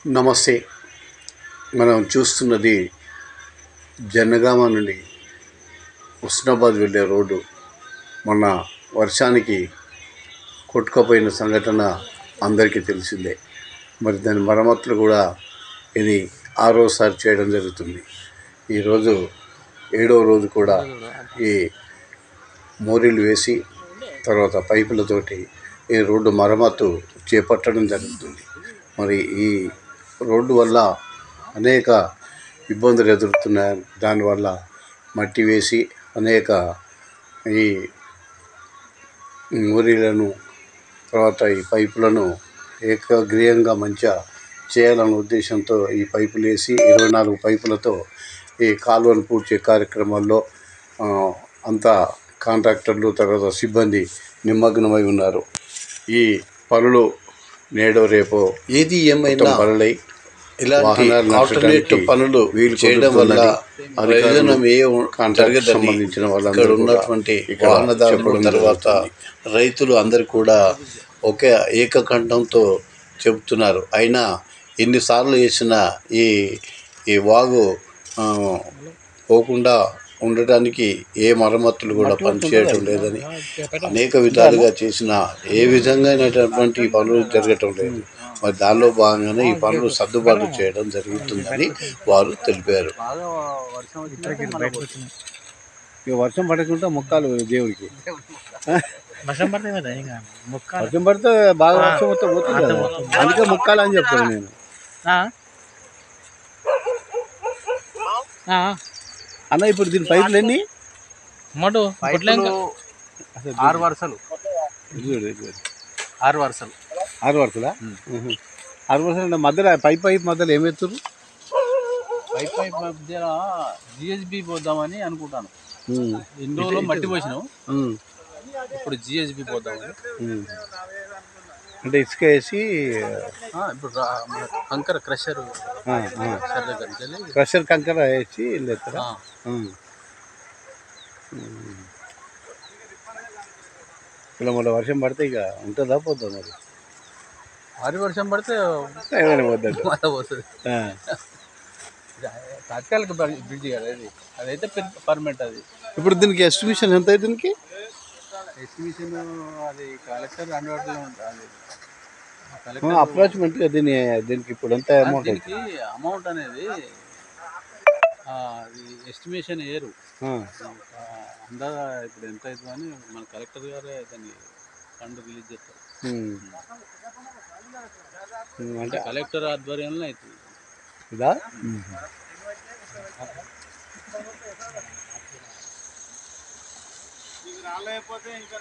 నమస్తే. మనం చూస్తున్నది జనగామ నుండి హుస్నాబాద్ వెళ్ళే రోడ్డు. మొన్న వర్షానికి కొట్టుకుపోయిన సంఘటన అందరికీ తెలిసిందే. మరి దాని మరమ్మతులు కూడా ఇది 6వసారి చేయడం జరుగుతుంది. ఈరోజు 7వ రోజు కూడా ఈ మోరీలు వేసి తర్వాత పైపులతోటి ఈ రోడ్డు మరమ్మతు చేపట్టడం జరుగుతుంది. మరి ఈ రోడ్డు వల్ల అనేక ఇబ్బందులు ఎదురుతున్నాయి. దానివల్ల మట్టి వేసి అనేక ఈ మోరీలను తర్వాత ఈ పైపులను ఏకగ్రీయంగా మంచిగా చేయాలనే ఉద్దేశంతో ఈ పైపులు వేసి 24 పైపులతో ఈ కాలువను పూడ్చే కార్యక్రమాల్లో అంతా కాంట్రాక్టర్లు తర్వాత సిబ్బంది నిమగ్నమై ఉన్నారు. ఈ పనులు నేడో రేపో ఏది ఏమైనా పనులై ఇలాంటి ఆల్టర్నేటివ్ పనులు చేయడం వల్ల ప్రయోజనం కాంట్రాక్ట్ సంబంధించిన ఇక్కడ ఉన్నటువంటి వాహనదారులు తర్వాత రైతులు అందరు కూడా ఒకే ఏకకంఠంతో చెబుతున్నారు. అయినా ఎన్నిసార్లు వేసినా ఈ వాగు పోకుండా ఉండటానికి ఏ మరమ్మతులు కూడా పనిచేయటం లేదని అనేక విధాలుగా చేసిన ఏ విధంగా అయినటువంటి పనులు జరగటం లేదు. మరి దానిలో భాగంగానే ఈ పనులు సర్దుబాటు చేయడం జరుగుతుందని వారు తెలిపారు. వర్షం పడకుండా మొక్కాలు దేవుడికి. వర్షం పడితే బాగా వర్షం వస్తే పోతుంది కదా, అందుకే మొక్కాలు అని చెప్తాను నేను. అన్న ఇప్పుడు దీని పైపులు ఎన్ని? 6 వరుసలు. 6 వరుసలు. 6 వరుసలా? 6 వరుసలు అంటే మధ్యలో పైప్ మధ్యలో ఏమెత్తురు? పైప్ మధ్య జిఎస్బి పోద్దామని అనుకుంటాను. ఎన్ని రోజులు మట్టి పోసినాం, ఇప్పుడు జిఎస్బి పోద్దామని. అంటే ఇసుక వేసి ఇప్పుడు కంకర క్రషర్ క్రషర్ కంకర వేసి లేస్తారా? ఇలా మళ్ళీ వర్షం పడితే ఇక ఉంటుందా పోద్దా? మరి భారీ వర్షం పడితే ఏమైనా పోద్దా? పోతుంది. తాత్కాలిక బ్రిడ్జి కదా ఇది, అదైతే పర్మనెంట్. అది ఇప్పుడు దీనికి ఎస్టిమేషన్ ఎంత అవుతుంది? దీనికి ఎస్టిమేషన్ అది కలెక్టర్ అందుబాటులో ఉంటుంది. అప్రాక్సిమేట్గా దీనికి ఇప్పుడు ఎంత అమౌంట్? దీనికి అమౌంట్ అనేది ఎస్టిమేషన్ వేయరు, అందాగా ఇప్పుడు ఎంత అవుతుంది అని మన కలెక్టర్ గారే దాన్ని ఫండ్ రిలీజ్ చేస్తారు. అంటే కలెక్టర్ ఆధ్వర్యంలో అవుతుంది ఇదా? రాలేకపోతే ఇంకా